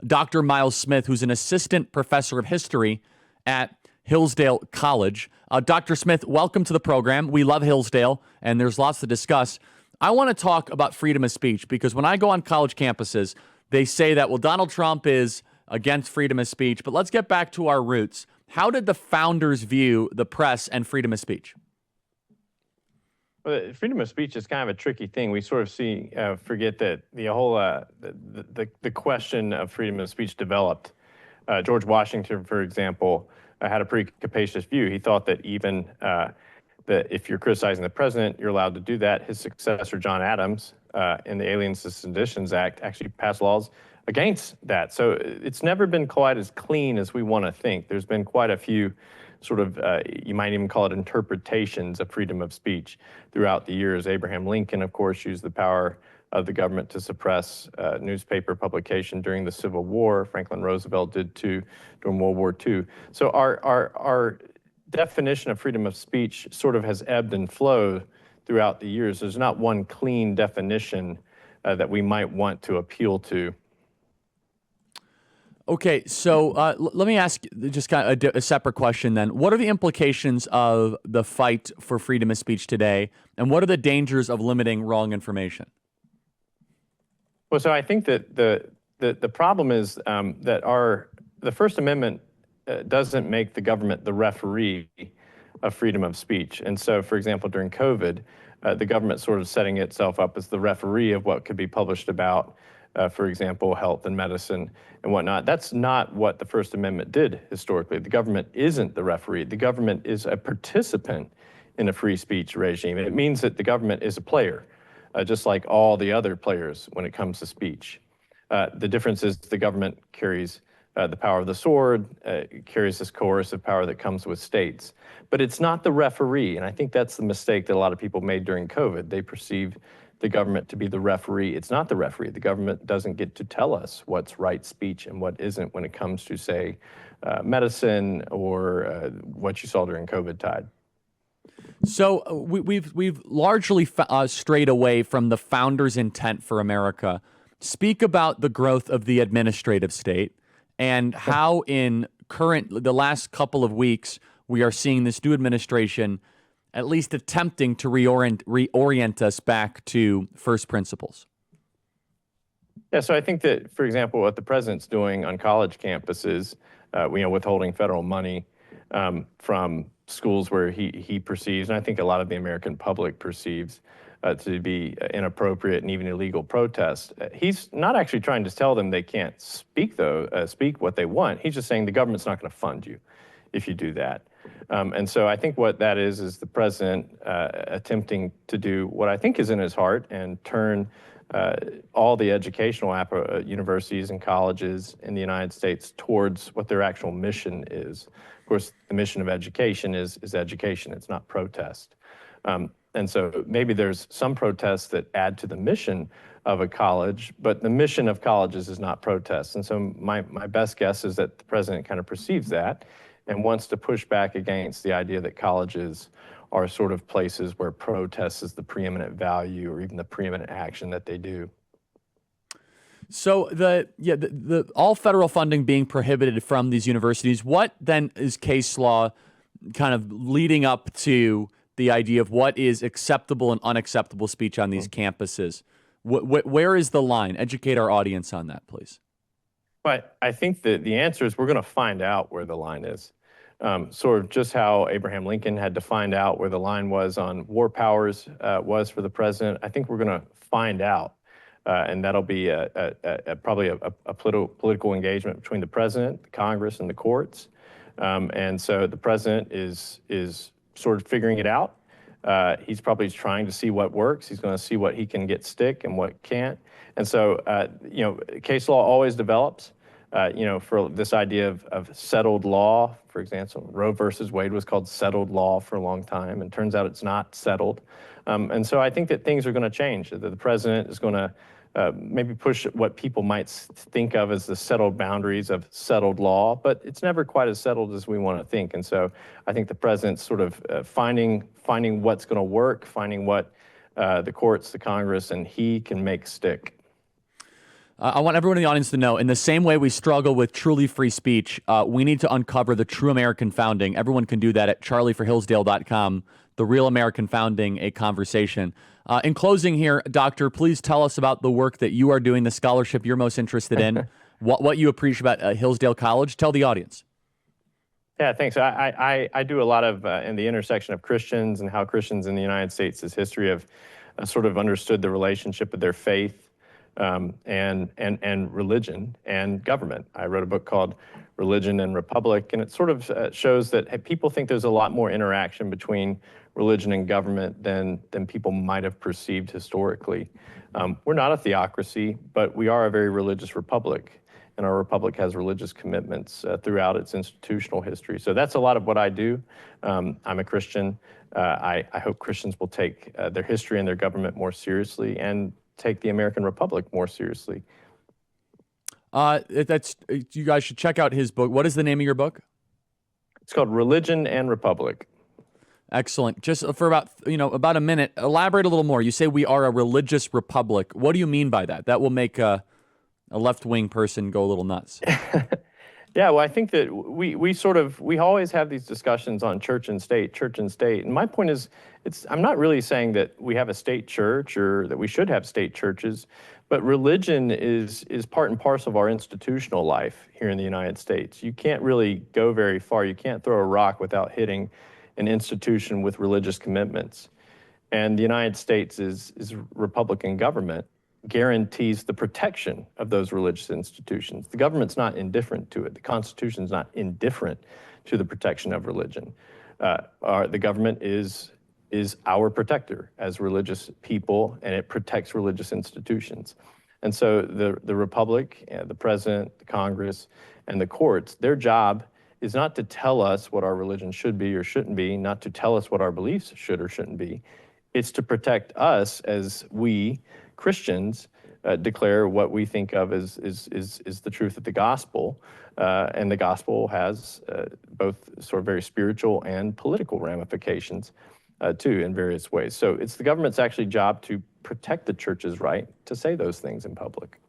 Dr. Miles Smith, who's an assistant professor of history at Hillsdale College. Dr. Smith, welcome to the program. We love Hillsdale, and there's lots to discuss. I want to talk about freedom of speech because when I go on college campuses, they say that, well, Donald Trump is against freedom of speech. But let's get back to our roots. How did the founders view the press and freedom of speech? Well, freedom of speech is kind of a tricky thing. We sort of forget that the whole the question of freedom of speech developed. George Washington, for example, had a pretty capacious view. He thought that even that if you're criticizing the president, you're allowed to do that. His successor, John Adams, in the Aliens and Seditions Act, actually passed laws against that. So it's never been quite as clean as we want to think. There's been quite a few sort of, you might even call it interpretations of freedom of speech throughout the years. Abraham Lincoln, of course, used the power of the government to suppress newspaper publication during the Civil War. Franklin Roosevelt did too during World War II. So our definition of freedom of speech sort of has ebbed and flowed throughout the years. There's not one clean definition that we might want to appeal to. Okay, so let me ask just kind of a separate question then. What are the implications of the fight for freedom of speech today, and what are the dangers of limiting wrong information? Well, so I think that the problem is that the First Amendment doesn't make the government the referee of freedom of speech. And so, for example, during COVID, the government sort of setting itself up as the referee of what could be published about, for example, health and medicine and whatnot. That's not what the First Amendment did historically. The government isn't the referee. The government is a participant in a free speech regime. And it means that the government is a player, just like all the other players when it comes to speech. The difference is the government carries the power of the sword, carries this coercive power that comes with states. But it's not the referee, and I think that's the mistake that a lot of people made during COVID. They perceived the government to be the referee. It's not the referee. The government doesn't get to tell us what's right speech and what isn't when it comes to, say, medicine or what you saw during COVID tide. So we've largely strayed away from the founders' intent for America. Speak about the growth of the administrative state and how in the last couple of weeks, we are seeing this new administration at least attempting to reorient us back to first principles. Yeah, so I think that, for example, what the president's doing on college campuses, withholding federal money from schools where he perceives, and I think a lot of the American public perceives, to be inappropriate and even illegal protest. He's not actually trying to tell them they can't speak what they want. He's just saying the government's not going to fund you if you do that. And so I think what that is the president attempting to do what I think is in his heart and turn all the educational universities and colleges in the United States towards what their actual mission is. Of course, the mission of education is education. It's not protest. And so maybe there's some protests that add to the mission of a college, but the mission of colleges is not protest. And so my best guess is that the president kind of perceives that and wants to push back against the idea that colleges are sort of places where protest is the preeminent value or even the preeminent action that they do. So the all federal funding being prohibited from these universities, what then is case law kind of leading up to the idea of what is acceptable and unacceptable speech on these campuses? Where is the line? Educate our audience on that, please. But I think that the answer is we're going to find out where the line is. Sort of just how Abraham Lincoln had to find out where the line was on war powers was for the president. I think we're going to find out, and that'll be probably a political engagement between the president, the Congress, and the courts. And so the president is sort of figuring it out. He's probably trying to see what works. He's going to see what he can get stick and what can't. And so, case law always develops. For this idea of settled law, for example, Roe versus Wade was called settled law for a long time, and turns out it's not settled. And so I think that things are going to change. That the president is going to maybe push what people might think of as the settled boundaries of settled law, but it's never quite as settled as we want to think. And so I think the president's sort of finding what's going to work, finding what the courts, the Congress, and he can make stick. I want everyone in the audience to know, in the same way we struggle with truly free speech, we need to uncover the true American founding. Everyone can do that at charlieforhillsdale.com, The Real American Founding, a Conversation. In closing here, Doctor, please tell us about the work that you are doing, the scholarship you're most interested in, what you appreciate about Hillsdale College. Tell the audience. Yeah, thanks. I do a lot of in the intersection of Christians and how Christians in the United States' history have sort of understood the relationship of their faith and religion and government. I wrote a book called Religion and Republic, and it sort of shows that people think there's a lot more interaction between religion and government than people might have perceived historically. We're not a theocracy, but we are a very religious republic. And our republic has religious commitments throughout its institutional history. So that's a lot of what I do. I'm a Christian. I hope Christians will take their history and their government more seriously and take the American Republic more seriously. You guys should check out his book. What is the name of your book? It's called Religion and Republic. Excellent. Just for about a minute, elaborate a little more. You say we are a religious republic. What do you mean by that? That will make a left-wing person go a little nuts. Yeah, well, I think that we always have these discussions on church and state. And my point is, I'm not really saying that we have a state church or that we should have state churches, but religion is part and parcel of our institutional life here in the United States. You can't really go very far. You can't throw a rock without hitting an institution with religious commitments. And the United States is Republican government guarantees the protection of those religious institutions. The government's not indifferent to it. The Constitution's not indifferent to the protection of religion. The government is our protector as religious people, and it protects religious institutions. And so the Republic, the President, the Congress, and the courts, their job is not to tell us what our religion should be or shouldn't be, not to tell us what our beliefs should or shouldn't be. It's to protect us as we Christians declare what we think of as the truth of the gospel. And the gospel has both sort of very spiritual and political ramifications too in various ways. So it's the government's actually job to protect the church's right to say those things in public.